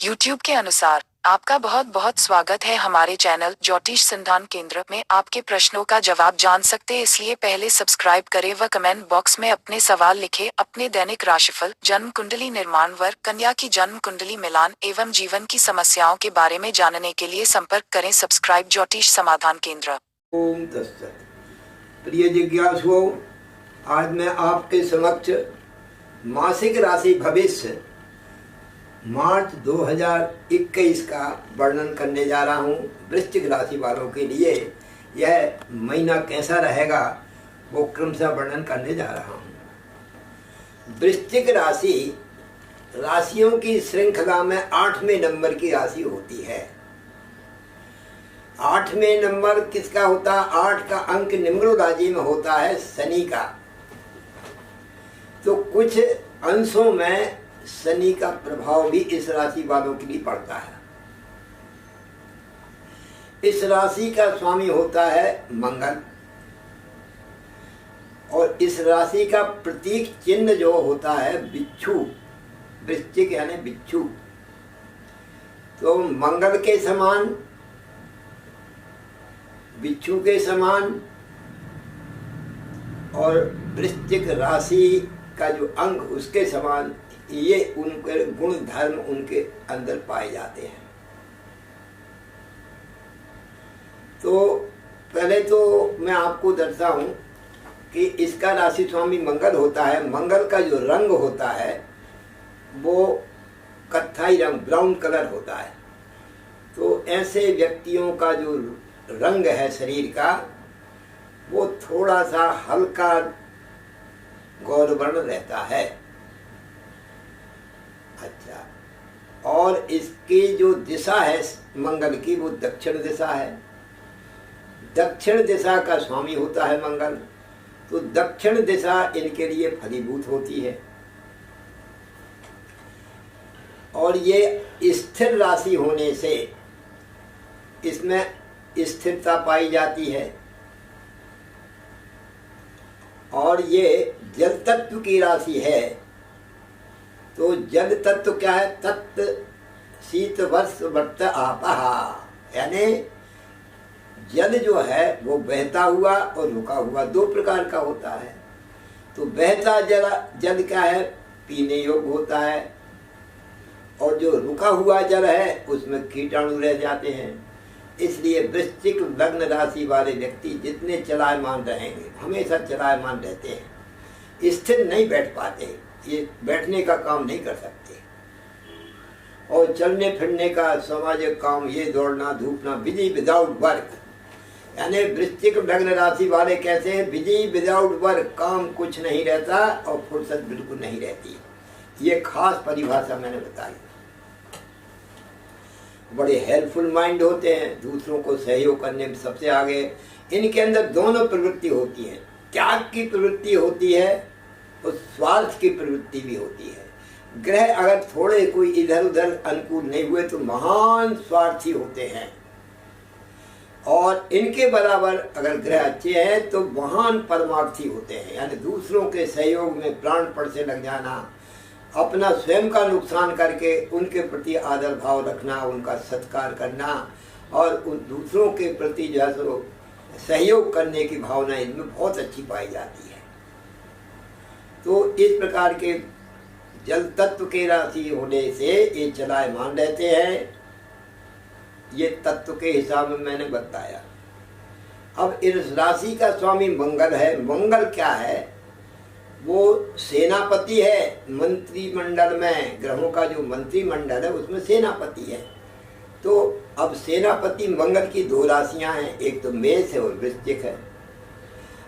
YouTube के अनुसार आपका बहुत बहुत स्वागत है हमारे चैनल ज्योतिष संधान केंद्र में। आपके प्रश्नों का जवाब जान सकते इसलिए पहले सब्सक्राइब करें व कमेंट बॉक्स में अपने सवाल लिखें। अपने दैनिक राशिफल, जन्म कुंडली निर्माण, वर कन्या की जन्म कुंडली मिलान एवं जीवन की समस्याओं के बारे में जानने के लिए संपर्क करें सब्सक्राइब ज्योतिष समाधान केंद्र। ओम तत्सत। प्रिय जिज्ञासुओं, आज मैं आपके समक्ष मासिक राशि भविष्य मार्च 2021 का वर्णन करने जा रहा हूँ। वृश्चिक राशि वालों के लिए यह महीना कैसा रहेगा वो क्रमशः वर्णन करने जा रहा हूँ। वृश्चिक राशि राशियों की श्रृंखला में 8वें नंबर की राशि होती है। 8वें नंबर किसका होता है? 8 का अंक निम्न राशि में होता है शनि का। तो कुछ अंशों में शनि का प्रभाव भी इस राशि वालों के लिए पड़ता है। इस राशि का स्वामी होता है मंगल और इस राशि का प्रतीक चिन्ह जो होता है बिच्छू, वृश्चिक यानी बिच्छू। तो मंगल के समान, बिच्छू के समान और वृश्चिक राशि का जो अंक उसके समान, ये उनके गुण धर्म उनके अंदर पाए जाते हैं। तो पहले तो मैं आपको दर्शाऊं कि इसका राशि स्वामी मंगल होता है। मंगल का जो रंग होता है वो कत्थई रंग, ब्राउन कलर होता है। तो ऐसे व्यक्तियों का जो रंग है शरीर का वो थोड़ा सा हल्का गौरवर्ण रहता है। अच्छा, और इसकी जो दिशा है मंगल की वो दक्षिण दिशा है। दक्षिण दिशा का स्वामी होता है मंगल। तो दक्षिण दिशा इनके लिए फलीभूत होती है और ये स्थिर राशि होने से इसमें स्थिरता पाई जाती है। और ये जल तत्व की राशि है। तो जल तत्व क्या है? तत्व शीत वर्ष वर्त आपहा, यानी जल जो है वो बहता हुआ और रुका हुआ दो प्रकार का होता है। तो बहता जल क्या है? पीने योग्य होता है। और जो रुका हुआ जल है उसमें कीटाणु रह जाते हैं। इसलिए वृश्चिक लग्न राशि वाले व्यक्ति जितने चलायमान रहेंगे, हमेशा चलायमान रहते हैं, स्थिर नहीं बैठ पाते, ये बैठने का काम नहीं कर सकते। और चलने फिरने का सामाजिक काम, ये दौड़ना धूपना, बिजी विदाउट वर्क, यानी वृश्चिक लग्न राशि वाले कैसे हैं? बिजी विदाउट वर्क, काम कुछ नहीं रहता और फुर्सत बिल्कुल नहीं रहती। ये खास परिभाषा मैंने बताई। बड़े हेल्पफुल माइंड होते हैं, दूसरों को सहयोग करने में सबसे आगे। इनके अंदर दोनों प्रवृत्ति होती है, त्याग की प्रवृत्ति होती है और स्वार्थ की प्रवृत्ति भी होती है। ग्रह अगर थोड़े कोई इधर उधर अनुकूल नहीं हुए तो महान स्वार्थी होते हैं। और इनके बराबर अगर ग्रह अच्छे हैं तो महान परमार्थी होते हैं, यानी दूसरों के सहयोग में प्राणपण से लग जाना, अपना स्वयं का नुकसान करके उनके प्रति आदर भाव रखना, उनका सत्कार करना और उन दूसरों के प्रति जो है सो सहयोग करने की भावना इनमें बहुत अच्छी पाई जाती है। तो इस प्रकार के जल तत्व के राशि होने से ये चलायमान रहते हैं। ये तत्व के हिसाब में मैंने बताया। अब इस राशि का स्वामी मंगल है। मंगल क्या है? वो सेनापति है। मंत्रिमंडल में, ग्रहों का जो मंत्रिमंडल है उसमें सेनापति है। तो अब सेनापति मंगल की दो राशियां हैं, एक तो मेष है और वृश्चिक है।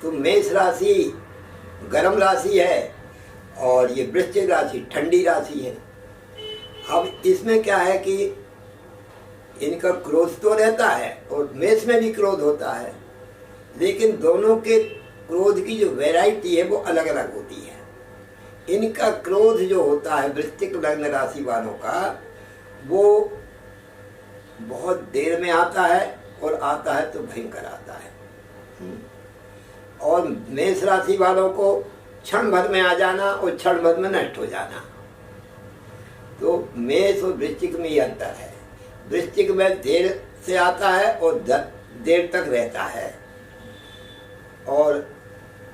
तो मेष राशि गर्म राशि है और ये वृश्चिक राशि ठंडी राशि है। अब इसमें क्या है कि इनका क्रोध तो रहता है और मेष में भी क्रोध होता है, लेकिन दोनों के क्रोध की जो वैरायटी है वो अलग अलग होती है। इनका क्रोध जो होता है वृश्चिक लग्न राशि वालों का, वो बहुत देर में आता है और आता है तो भयंकर आता है। और मेष राशि वालों को क्षण भर में आ जाना और क्षण भर में नष्ट हो जाना। तो मेष और वृश्चिक में ये अंतर है। वृश्चिक में देर से आता है और देर तक रहता है, और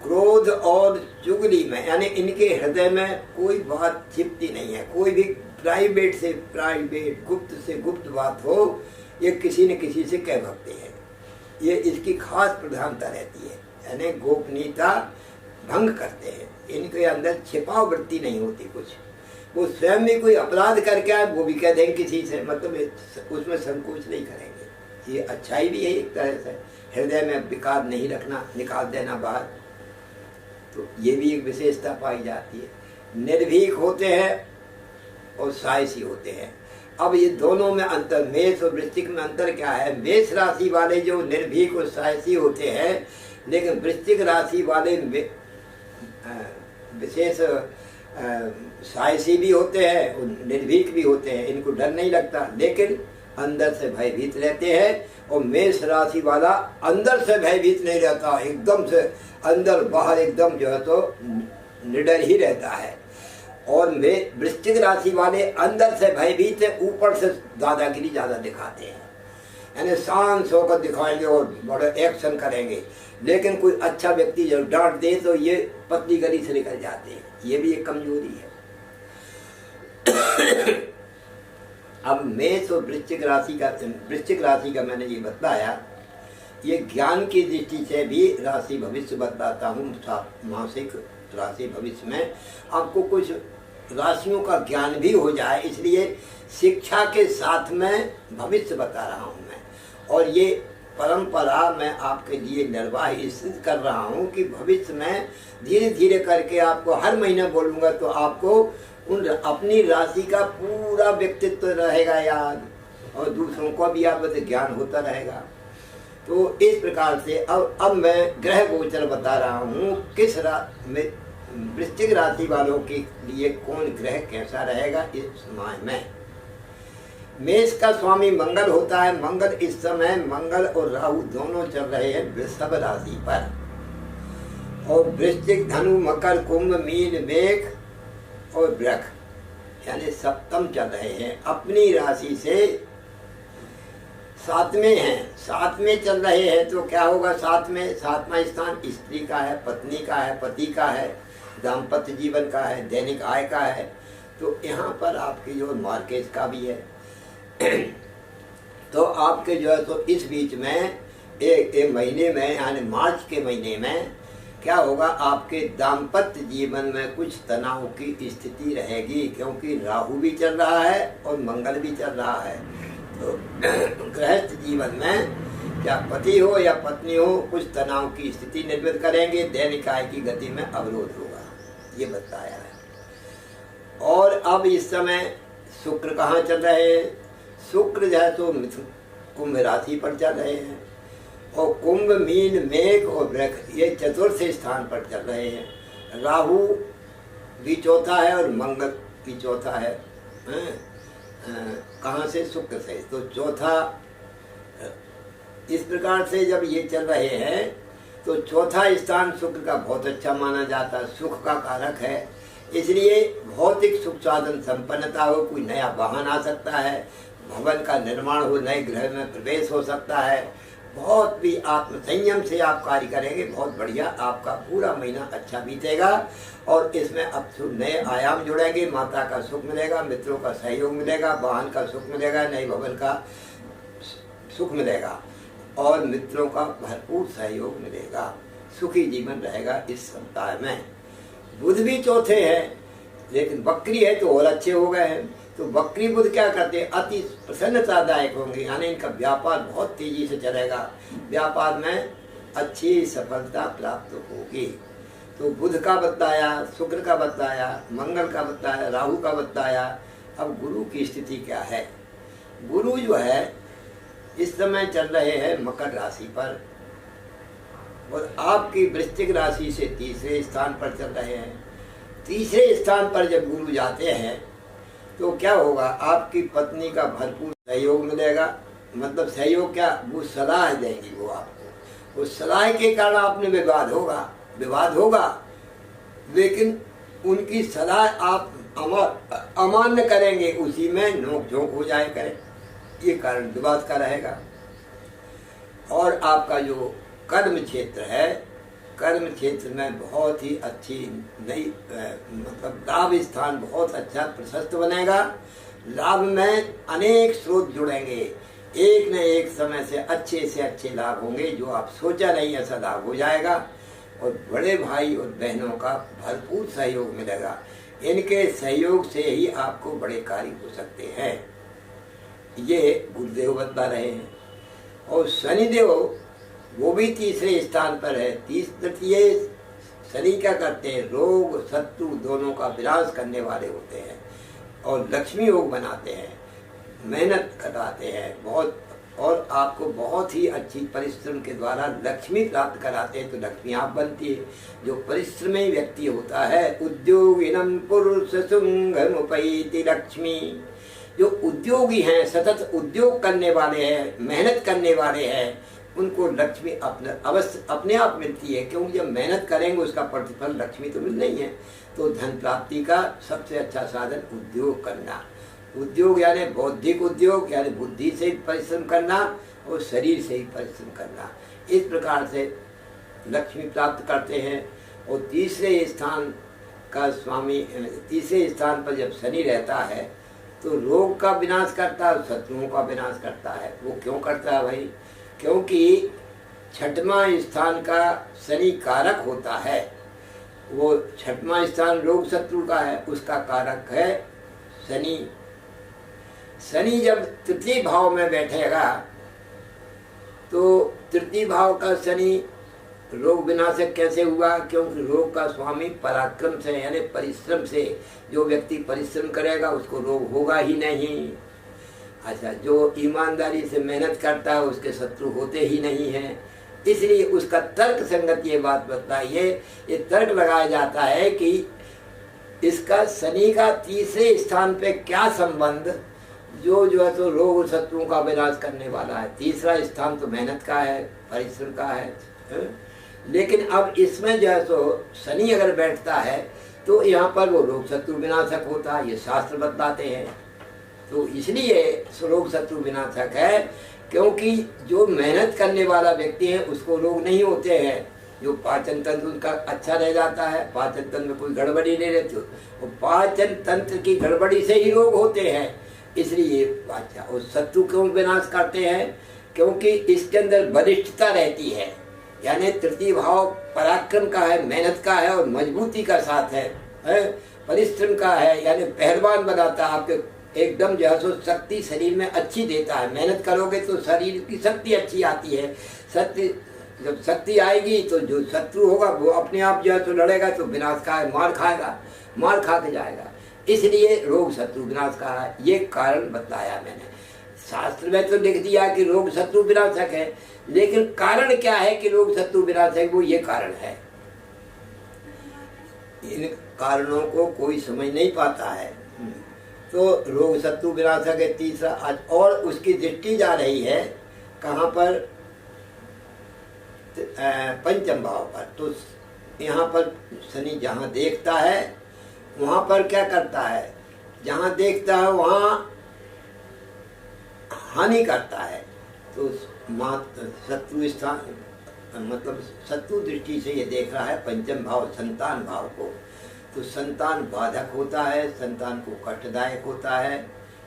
क्रोध और चुगली में यानी इनके हृदय में कोई बात छिपती नहीं है। कोई भी प्राइवेट से प्राइवेट, गुप्त से गुप्त बात हो, ये किसी न किसी से कह भगते हैं। ये इसकी खास प्रधानता रहती है, यानी गोपनीयता भंग करते हैं। इनके अंदर छिपाव वृत्ति नहीं होती कुछ। वो स्वयं भी कोई अपराध करके आए वो भी कह देंगे किसी से, मतलब उसमें संकोच नहीं करेंगे। ये अच्छाई भी है एक तरह से, हृदय में विकार नहीं रखना, निकाल देना बाहर, तो ये भी एक विशेषता पाई जाती है। निर्भीक होते हैं और साहसी होते हैं। अब ये दोनों में अंतर, मेष और वृश्चिक में अंतर क्या है? मेष राशि वाले जो निर्भीक और साहसी होते हैं, लेकिन वृश्चिक राशि वाले विशेष साहसी भी होते हैं और निर्भीक भी होते हैं। इनको डर नहीं लगता, लेकिन अंदर से भयभीत रहते हैं। और मेष राशि वाला अंदर से भयभीत नहीं रहता, एकदम से अंदर बाहर एकदम जो है तो निडर ही रहता है। और वृश्चिक राशि वाले अंदर से भयभीत है, ऊपर से दादागिरी ज्यादा दिखाते हैं, यानी शांत होकर दिखाएंगे और बड़े एक्शन करेंगे। लेकिन कोई अच्छा व्यक्ति जब डांट दे तो ये पतली गली से निकल जाते हैं। ये भी एक कमजोरी है। अब मेष और वृश्चिक राशि का मैंने ये बताया। ये ज्ञान की दृष्टि से भी राशि भविष्य बताता हूँ। मासिक राशि भविष्य में आपको कुछ राशियों का ज्ञान भी हो जाए, इसलिए शिक्षा के साथ में भविष्य बता रहा हूँ मैं। और ये परंपरा मैं आपके लिए निर्वाह इसलिए कर रहा हूँ कि भविष्य में धीरे धीरे करके आपको हर महीने बोलूँगा तो आपको उन अपनी राशि का पूरा व्यक्तित्व रहेगा याद, और दूसरों को भी आप ज्ञान होता रहेगा। तो इस प्रकार से अब मैं ग्रह गोचर बता रहा हूँ किस वृश्चिक राशि वालों के लिए कौन ग्रह कैसा रहेगा इस माह में। मेष का स्वामी मंगल होता है। मंगल इस समय, मंगल और राहु दोनों चल रहे हैं वृषभ राशि पर, और वृश्चिक, धनु, मकर, कुंभ, मीन, मेष और वृक यानी सप्तम चल रहे हैं। अपनी राशि से सातवें हैं, सातवें चल रहे हैं। तो क्या होगा? सातवां स्थान स्त्री का है, पत्नी का है, पति का है, दाम्पत्य जीवन का है, दैनिक आय का है। तो यहाँ पर आपकी जो मार्केज का भी है। तो आपके जो है तो इस बीच में एक महीने में यानी मार्च के महीने में क्या होगा? आपके दाम्पत्य जीवन में कुछ तनाव की स्थिति रहेगी, क्योंकि राहु भी चल रहा है और मंगल भी चल रहा है। तो गृहस्थ जीवन में क्या पति हो या पत्नी हो, कुछ तनाव की स्थिति निर्मित करेंगे। दैनिक आय की गति में अवरोध होगा, ये बताया है। और अब इस समय शुक्र कहाँ चल रहे हैं? शुक्र जो है तो कुंभ राशि पर चल रहे हैं, और कुंभ, मीन, मेघ और वृक ये चतुर्थ स्थान पर चल रहे हैं। राहु भी चौथा है और मंगल भी चौथा है। कहाँ से? शुक्र से। तो चौथा, इस प्रकार से जब ये चल रहे हैं तो चौथा स्थान शुक्र का बहुत अच्छा माना जाता है, सुख का कारक है। इसलिए भौतिक सुख साधन संपन्नता हो, कोई नया वाहन आ सकता है, भवन का निर्माण हो, नए ग्रह में प्रवेश हो सकता है। बहुत भी आत्म संयम से आप कार्य करेंगे, बहुत बढ़िया आपका पूरा महीना अच्छा बीतेगा। और इसमें अब नए आयाम जुड़ेंगे, माता का सुख मिलेगा, मित्रों का सहयोग मिलेगा, वाहन का सुख मिलेगा, नए भवन का सुख मिलेगा और मित्रों का भरपूर सहयोग मिलेगा। सुखी जीवन रहेगा इस सप्ताह में। बुध भी चौथे हैं, लेकिन बकरी है तो और अच्छे हो गए हैं। तो बकरी बुध क्या करते हैं? अति प्रसन्नतादायक होंगे, यानी इनका व्यापार बहुत तेजी से चलेगा, व्यापार में अच्छी सफलता प्राप्त होगी। तो बुध का बताया, शुक्र का बताया, मंगल का बताया, राहु का बताया। अब गुरु की स्थिति क्या है? गुरु जो है इस समय चल रहे हैं मकर राशि पर, और आपकी वृश्चिक राशि से तीसरे स्थान पर चल रहे हैं। तीसरे स्थान पर जब गुरु जाते हैं तो क्या होगा? आपकी पत्नी का भरपूर सहयोग मिलेगा। मतलब सहयोग क्या? वो सलाह देंगी वो आपको, उस सलाह के कारण आप में विवाद होगा, लेकिन उनकी सलाह आप अमान्य करेंगे उसी में नोक झोंक हो जाए करे, ये कारण द्विवाद का रहेगा। और आपका जो कर्म क्षेत्र है, कर्म क्षेत्र में बहुत ही अच्छी नई मतलब लाभ स्थान बहुत अच्छा प्रशस्त बनेगा। लाभ में अनेक स्रोत जुड़ेंगे, एक न एक समय से अच्छे लाभ होंगे, जो आप सोचा नहीं ऐसा लाभ हो जाएगा। और बड़े भाई और बहनों का भरपूर सहयोग मिलेगा, इनके सहयोग से ही आपको बड़े कार्य हो सकते हैं, ये गुरुदेव बता रहे हैं। और शनिदेव वो भी तीसरे स्थान पर है। तृतीय शनि क्या करते हैं, रोग शत्रु दोनों का विनाश करने वाले होते हैं और लक्ष्मी योग बनाते हैं, मेहनत कराते हैं बहुत, और आपको बहुत ही अच्छी परिश्रम के द्वारा लक्ष्मी प्राप्त कराते हैं, तो लक्ष्मी आप बनती है। जो परिश्रमी व्यक्ति होता है, उद्योगिनम पुरुष सुंगमुपैति लक्ष्मी, जो उद्योगी हैं, सतत उद्योग करने वाले हैं, मेहनत करने वाले हैं, उनको लक्ष्मी अपने आप मिलती है, क्योंकि जब मेहनत करेंगे उसका प्रतिफल लक्ष्मी तो मिल नहीं है। तो धन प्राप्ति का सबसे अच्छा साधन उद्योग करना, उद्योग यानी बौद्धिक उद्योग, यानी बुद्धि से परिश्रम करना और शरीर से ही परिश्रम करना, इस प्रकार से लक्ष्मी प्राप्त करते हैं। और तीसरे स्थान का स्वामी, तीसरे स्थान पर जब शनि रहता है तो रोग का विनाश करता है, शत्रुओं का विनाश करता है। वो क्यों करता है भाई, क्योंकि छठवां स्थान का शनि कारक होता है, वो छठवां स्थान रोग शत्रु का है, उसका कारक है शनि। शनि जब तृतीय भाव में बैठेगा तो तृतीय भाव का शनि रोग विनाशक कैसे हुआ, क्योंकि रोग का स्वामी पराक्रम से यानी परिश्रम से, जो व्यक्ति परिश्रम करेगा उसको रोग होगा ही नहीं। अच्छा, जो ईमानदारी से मेहनत करता है उसके शत्रु होते ही नहीं हैं। इसलिए उसका तर्क संगत ये बात बताइए, ये तर्क लगाया जाता है कि इसका शनि का तीसरे स्थान पे क्या संबंध, जो है तो रोग और शत्रुओं का विनाश करने वाला है। तीसरा स्थान तो मेहनत का है, परिश्रम का है, लेकिन अब इसमें जो है तो शनि अगर बैठता है तो यहाँ पर वो रोग शत्रु विनाशक होता है, ये शास्त्र बताते हैं। तो इसलिए रोग शत्रु विनाशक है, क्योंकि जो मेहनत करने वाला व्यक्ति है उसको रोग नहीं होते हैं, जो पाचन तंत्र उनका अच्छा रह जाता है, पाचन तंत्र में कोई गड़बड़ी नहीं रहती, और पाचन तंत्र की गड़बड़ी से ही रोग होते हैं। इसलिए अच्छा, और शत्रु क्यों विनाश करते हैं, क्योंकि इसके अंदर बलिष्ठता रहती है, यानी तृतीय भाव पराक्रम का है, मेहनत का है और मजबूती का साथ है, परिश्रम का है, यानी पहलवान बनाता है आपके, एकदम जो है सो शक्ति शरीर में अच्छी देता है। मेहनत करोगे तो शरीर की शक्ति अच्छी आती है, जब शक्ति आएगी तो जो शत्रु होगा वो अपने आप जो है तो लड़ेगा, तो विनाश का है, मार खाएगा, मार खा के जाएगा। इसलिए रोग शत्रु विनाश का है, ये कारण बताया मैंने। शास्त्र में तो लिख दिया कि रोग शत्रु विनाशक है, लेकिन कारण क्या है कि रोग शत्रु विनाशक, वो ये कारण है। इन कारणों को कोई समझ नहीं पाता है। तो रोग शत्रु विनाशक है तीसरा आज, और उसकी दृष्टि जा रही है कहाँ पर, पंचम भाव पर। तो यहाँ पर शनि जहाँ देखता है वहाँ पर क्या करता है, जहाँ देखता है वहाँ हानि करता है। तो शत्रु स्थान मतलब शत्रु दृष्टि से ये देख रहा है पंचम भाव संतान भाव को, तो संतान बाधक होता है, संतान को कष्टदायक होता है,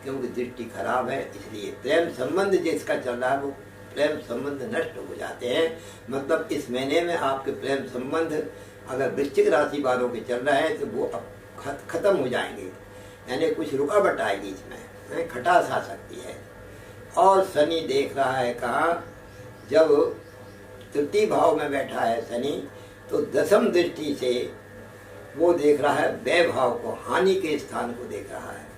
क्योंकि दृष्टि खराब है। इसलिए प्रेम संबंध जिसका चल रहा है वो प्रेम संबंध नष्ट हो जाते हैं। मतलब इस महीने में आपके प्रेम संबंध अगर वृश्चिक राशि वालों के चल रहे हैं तो वो अब खत्म हो जाएंगे, यानी कुछ रुकावट आएगी, इसमें खटास आ सकती है। और शनि देख रहा है कहाँ, जब तृतीय भाव में बैठा है शनि, तो दशम दृष्टि से वो देख रहा है व्यय भाव को, हानि के स्थान को देख रहा है।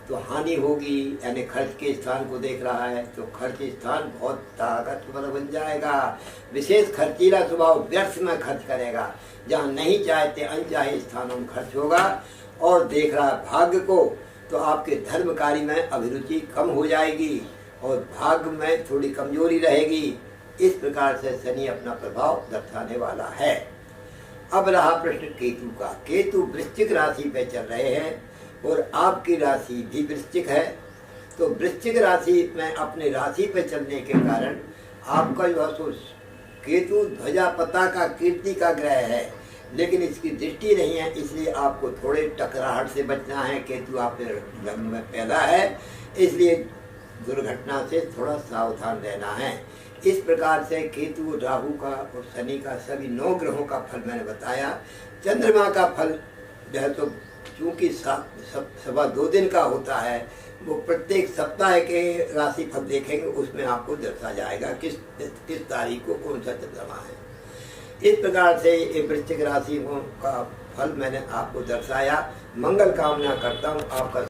तो हानि होगी, यानी खर्च के स्थान को देख रहा है, तो खर्च स्थान बहुत ताकतवर बन जाएगा। विशेष खर्चीला स्वभाव, व्यर्थ में खर्च करेगा, जहाँ नहीं चाहते अनचाहे स्थानों में खर्च होगा। और देख रहा है भाग्य को, तो आपके धर्म कार्य में अभिरुचि कम हो जाएगी और भाग्य में थोड़ी कमजोरी रहेगी। इस प्रकार से शनि अपना प्रभाव दर्शाने वाला है। अब रहा प्रश्न केतु का। केतु वृश्चिक राशि पे चल रहे हैं, और आपकी राशि भी वृश्चिक है। तो वृश्चिक राशि में अपने राशि पर चलने के कारण आपका जो है केतु ध्वजा पताका कीर्ति का ग्रह है, लेकिन इसकी दृष्टि नहीं है, इसलिए आपको थोड़े टकराहट से बचना है। केतु आपके लग्न में पैदा है, इसलिए दुर्घटना से थोड़ा सावधान रहना है। इस प्रकार से केतु, राहु का और शनि का सभी 9 ग्रहों का फल मैंने बताया। चंद्रमा का फल जो है तो चूँकि 2.25 दिन का होता है, वो प्रत्येक सप्ताह के राशि फल देखेंगे, उसमें आपको दर्शा जाएगा किस तारीख को कौन सा चंद्रमा है। इस प्रकार से ये वृश्चिक राशि का फल मैंने आपको दर्शाया। मंगल कामना करता हूँ आपका।